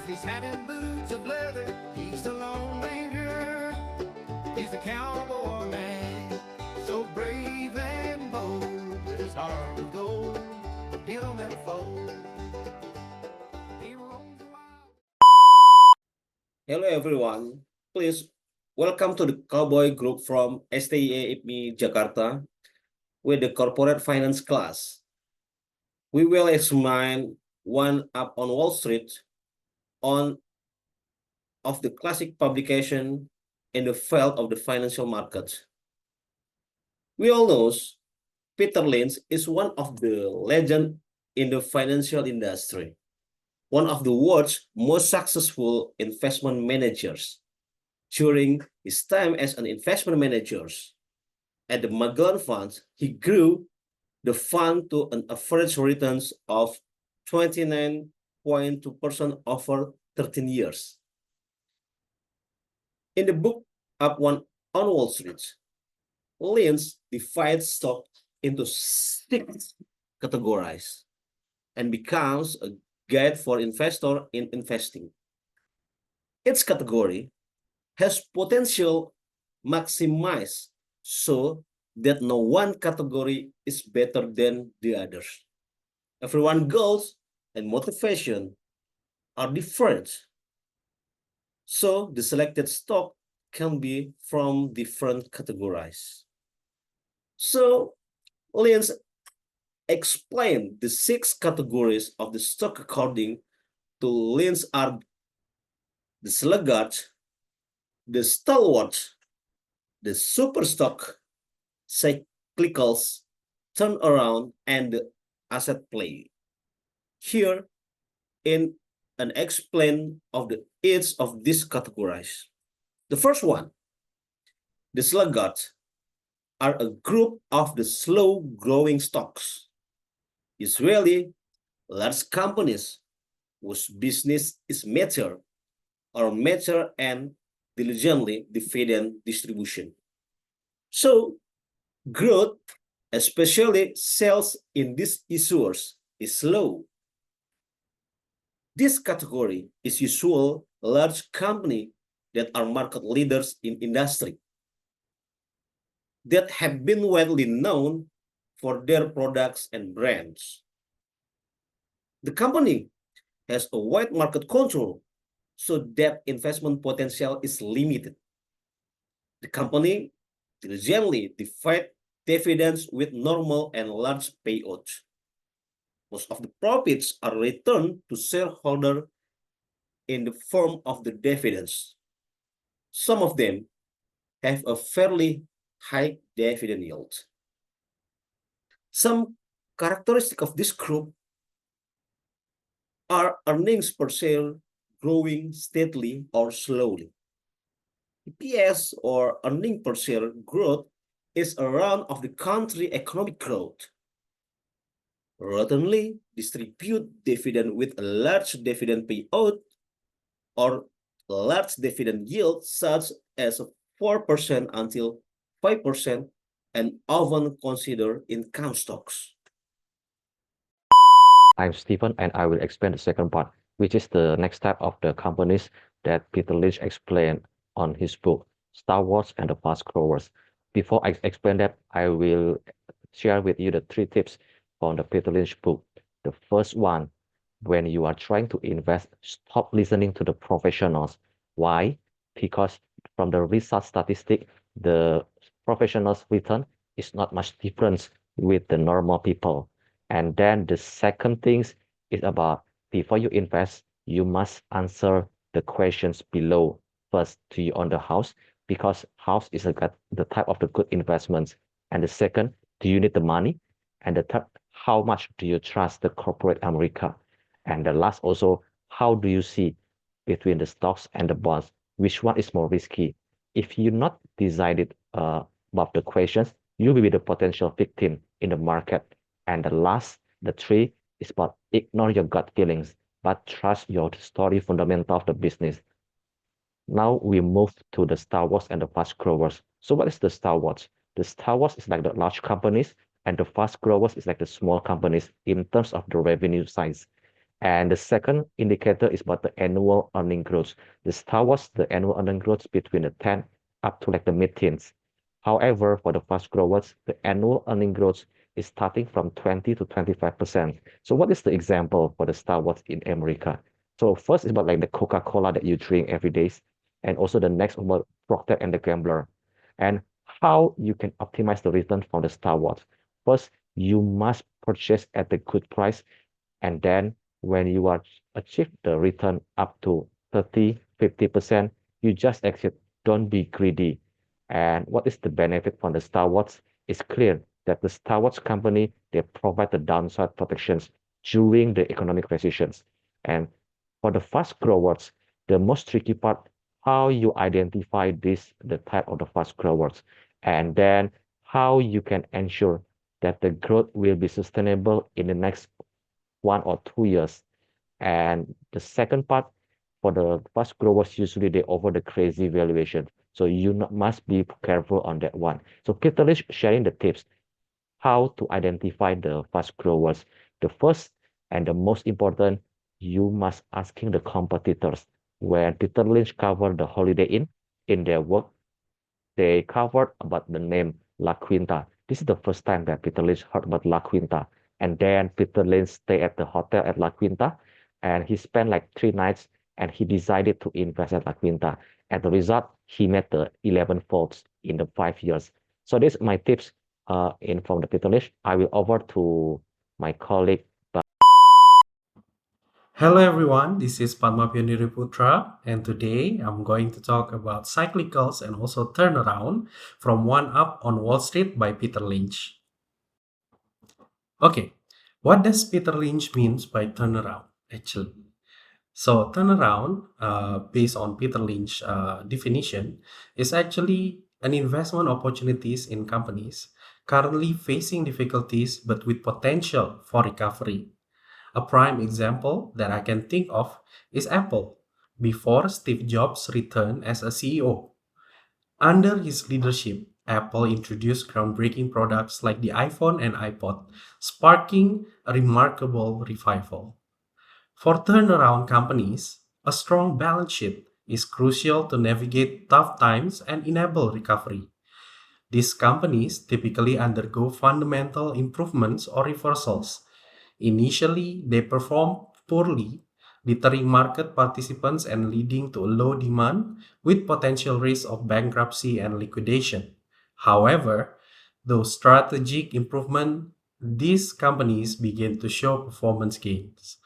his hat and boots of leather. He's the Lone Ranger. He's the cowboy man, so brave and bold that his heart of gold. He'll never fold. He roams wild. Hello everyone, please welcome to the Cowboy Group from STIA IPMI Jakarta with the corporate finance class. We will examine One Up on Wall Street on of the classic publication in the field of the financial market. We all know Peter Lynch is one of the legends in the financial industry, one of the world's most successful investment managers. During his time as an investment manager at the Magellan Fund, he grew the fund to an average returns of 29.2% over 13 years. In the book Up One on Wall Street, Lynch divides stock into 6 categories and becomes a guide for investor in investing. Each category has potential maximized so that no one category is better than the others. Everyone's goals and motivation are different. So the selected stock can be from different categories. So Lynch explained the 6 categories of the stock according to Lynch are the sluggard, the stalwart, the super stock, cyclicals, turnaround, and the asset play. Here, in an explain of the each of these categories. The first one, the sluggard, are a group of the slow-growing stocks, usually large companies whose business is mature or mature and diligently dividend distribution. So growth, especially sales in these issuers, is slow. This category is usual large company that are market leaders in industry that have been widely known for their products and brands. The company has a wide market control so that investment potential is limited. The company diligently divide dividends with normal and large payouts. Most of the profits are returned to shareholder in the form of the dividends. Some of them have a fairly high dividend yield. Some characteristic of this group are earnings per share growing steadily or slowly. EPS or earning per share growth is around of the country economic growth. Routinely distribute dividend with a large dividend payout or large dividend yield such as 4% until 5% and often considered income stocks. I'm Stephen, and I will explain the second part, which is the next type of the companies that Peter Lynch explained on his book, Star Wars and the Fast Growers. Before I explain that, I will share with you the 3 tips from the Peter Lynch book. The first one, when you are trying to invest, stop listening to the professionals. Why? Because from the research statistic, the professionals' return is not much different with the normal people. And then the second thing is about before you invest, you must answer the questions below. First, do you own the house? Because house is the type of the good investments. And the second, do you need the money? And the third, how much do you trust the corporate America? And the last also, how do you see between the stocks and the bonds? Which one is more risky? If you not decided about the questions, you will be the potential victim in the market. And the last, the 3, is about ignore your gut feelings, but trust your story fundamental of the business. Now we move to the Star Wars and the fast growers. So what is the Star Wars? The Star Wars is like the large companies, and the fast growers is like the small companies in terms of the revenue size. And the second indicator is about the annual earning growth. The Star Wars, the annual earning growth between the 10 up to like the mid-teens. However, for the fast growers, the annual earning growth is starting from 20 to 25%. So what is the example for the Star Wars in America? So first is about like the Coca-Cola that you drink every day, and also the next about Procter and the Gambler, and how you can optimize the return from the Star Wars. First, you must purchase at a good price, and then when you are achieve the return up to 30, 50%, you just exit. Don't be greedy. And what is the benefit from the Star Wars? It's clear that the Star Wars company, they provide the downside protections during the economic recessions. And for the fast growers, the most tricky part, how you identify this, the type of the fast growers, and then how you can ensure that the growth will be sustainable in the next 1 or 2 years. And the second part, for the fast growers, usually they offer the crazy valuation. So you must be careful on that one. So Peter Lynch sharing the tips how to identify the fast growers. The first and the most important, you must asking the competitors. When Peter Lynch covered the Holiday Inn in their work, they covered about the name La Quinta. This is the first time that Peter Lynch heard about La Quinta. And then Peter Lynch stayed at the hotel at La Quinta, and he spent like 3 nights, and he decided to invest at La Quinta. As a result, he made the 11 folds in the 5 years. So this is my tips in from the Peter Lynch. I will over to my colleague. Hello everyone, this is Padma Putra, and today I'm going to talk about cyclicals and also turnaround from One Up on Wall Street by Peter Lynch. Okay, what does Peter Lynch means by turnaround actually? So turnaround, based on Peter Lynch definition, is actually an investment opportunities in companies currently facing difficulties but with potential for recovery. A prime example that I can think of is Apple before Steve Jobs' return as a CEO. Under his leadership, Apple introduced groundbreaking products like the iPhone and iPod, sparking a remarkable revival. For turnaround companies, a strong balance sheet is crucial to navigate tough times and enable recovery. These companies typically undergo fundamental improvements or reversals. Initially, they perform poorly, deterring market participants and leading to low demand with potential risk of bankruptcy and liquidation. However, though strategic improvement, these companies begin to show performance gains.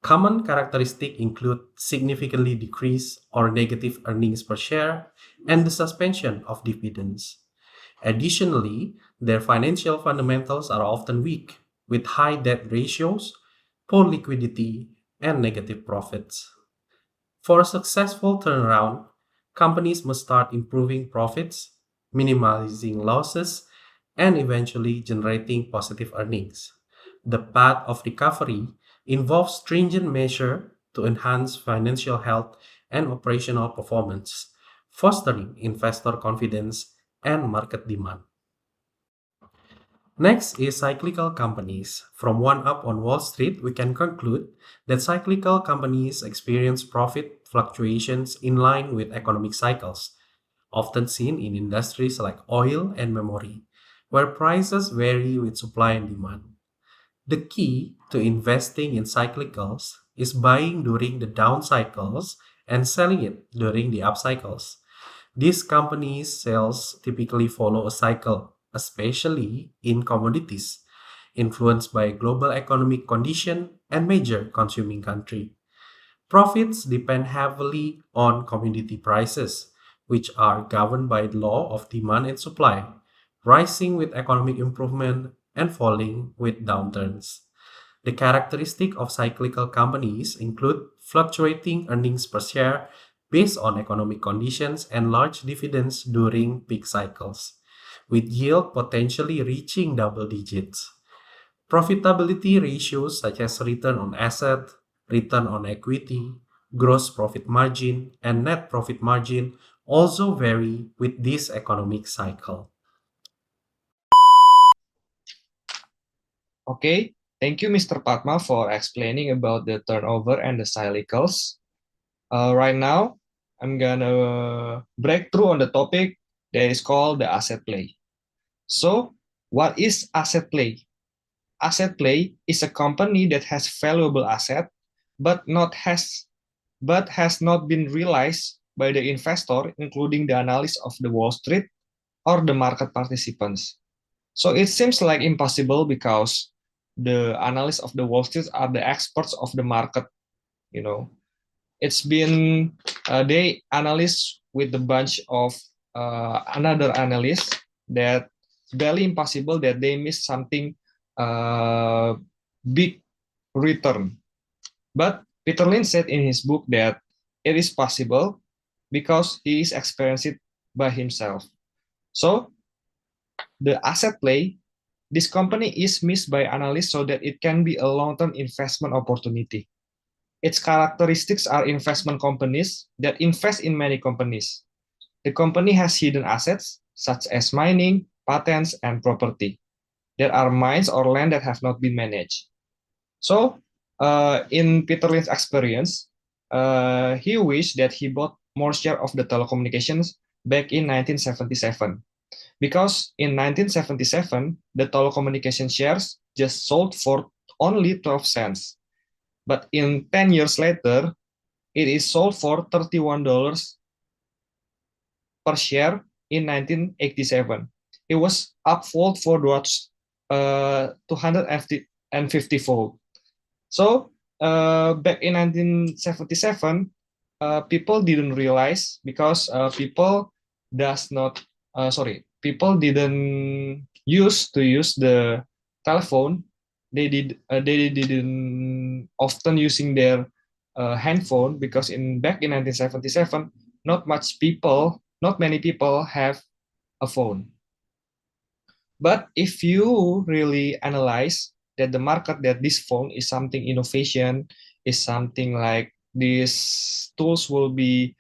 Common characteristics include significantly decreased or negative earnings per share and the suspension of dividends. Additionally, their financial fundamentals are often weak, with high debt ratios, poor liquidity, and negative profits. For a successful turnaround, companies must start improving profits, minimizing losses, and eventually generating positive earnings. The path of recovery involves stringent measures to enhance financial health and operational performance, fostering investor confidence and market demand. Next is cyclical companies. From One Up on Wall Street, we can conclude that cyclical companies experience profit fluctuations in line with economic cycles, often seen in industries like oil and memory, where prices vary with supply and demand. The key to investing in cyclicals is buying during the down cycles and selling it during the up cycles. These companies' sales typically follow a cycle, especially in commodities, influenced by global economic condition and major consuming country. Profits depend heavily on commodity prices, which are governed by the law of demand and supply, rising with economic improvement and falling with downturns. The characteristic of cyclical companies include fluctuating earnings per share based on economic conditions and large dividends during peak cycles, with yield potentially reaching double digits. Profitability ratios such as return on asset, return on equity, gross profit margin, and net profit margin also vary with this economic cycle. Okay, Thank you, Mr. Padma, for explaining about the turnover and the cycles. Right now, I'm gonna break through on the topic that is called the asset play. So, what is asset play? Asset play is a company that has valuable asset, but has not been realized by the investor, including the analysts of the Wall Street or the market participants. So it seems like impossible because the analysts of the Wall Street are the experts of the market. You know, it's been they analysts with a bunch of another analysts that barely impossible that they miss something big return. But Peter Lynch said in his book that it is possible because he is experienced it by himself. So the asset play, this company is missed by analysts so that it can be a long-term investment opportunity. Its characteristics are investment companies that invest in many companies. The company has hidden assets such as mining, patents, and property. There are mines or land that have not been managed. So, in Peter Lynch's experience, he wished that he bought more share of the telecommunications back in 1977. Because in 1977, the telecommunication shares just sold for only 12 cents. But in 10 years later, it is sold for $31 per share in 1987. It was upfold for 250 fold. So back in 1977, people didn't realize because people didn't use the telephone. They didn't often using their handphone because back in 1977, not many people have a phone. But if you really analyze that the market that this phone is something innovation, is something like these tools will be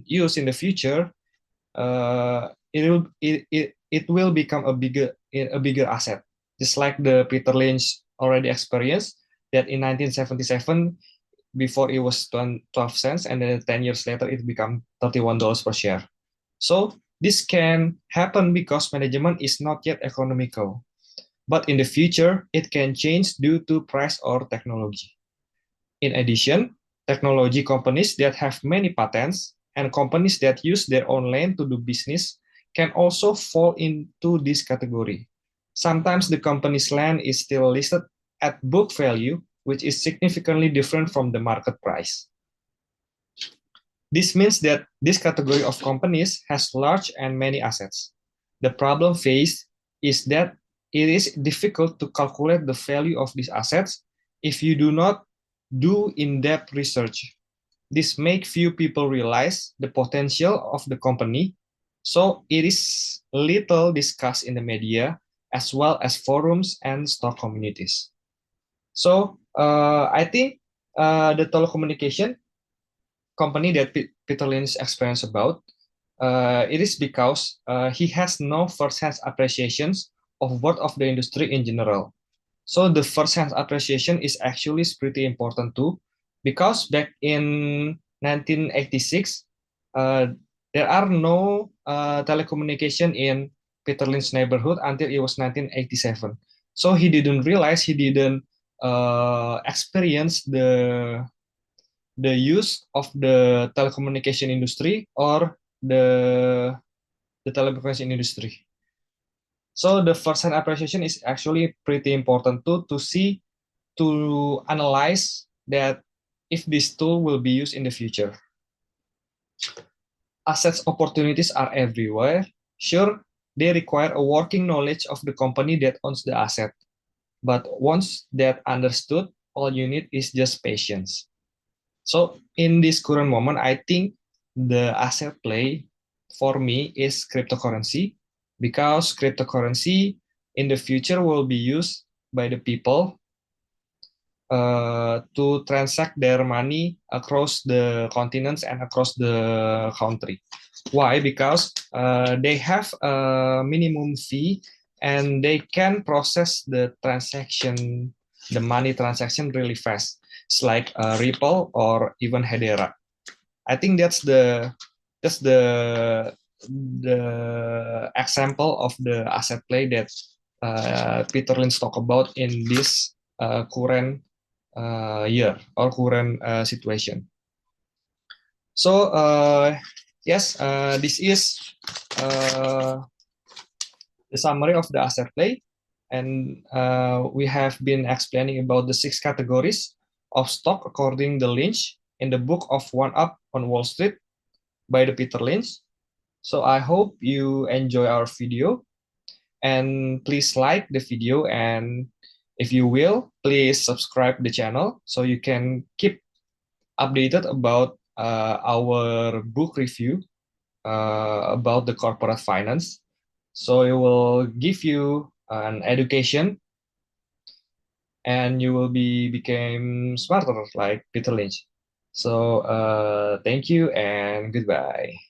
used in the future, it will become a bigger asset. Just like the Peter Lynch already experienced that in 1977, before it was 12 cents, and then 10 years later it became $31 per share. So this can happen because management is not yet economical. But in the future, it can change due to price or technology. In addition, technology companies that have many patents and companies that use their own land to do business can also fall into this category. Sometimes the company's land is still listed at book value, which is significantly different from the market price. This means that this category of companies has large and many assets. The problem faced is that it is difficult to calculate the value of these assets if you do not do in-depth research. This makes few people realize the potential of the company, so it is little discussed in the media as well as forums and stock communities. So I think the telecommunication company that Peter Lynch experienced about, it is because he has no first-hand appreciations of what of the industry in general. So the first-hand appreciation is actually pretty important too, because back in 1986, there are no telecommunication in Peter Lynch's neighborhood until it was 1987. So he didn't realize, he didn't experience the use of the telecommunication industry or the telecommunication industry. So the first-hand appreciation is actually pretty important too, to analyze that if this tool will be used in the future. Assets opportunities are everywhere. Sure, they require a working knowledge of the company that owns the asset. But once that understood, all you need is just patience. So in this current moment, I think the asset play for me is cryptocurrency, because cryptocurrency in the future will be used by the people to transact their money across the continents and across the country. Why? Because they have a minimum fee and they can process the money transaction really fast. It's like Ripple or even Hedera. I think that's the example of the asset play that Peter Lynch talked about in this current year or current situation. So yes, this is the summary of the asset play, and we have been explaining about the 6 categories of stock according to Lynch in the book of One Up on Wall Street by the Peter Lynch. So I hope you enjoy our video, and please like the video, and if you will, please subscribe the channel so you can keep updated about our book review about the corporate finance. So it will give you an education, and you will become smarter like Peter Lynch. So thank you and goodbye.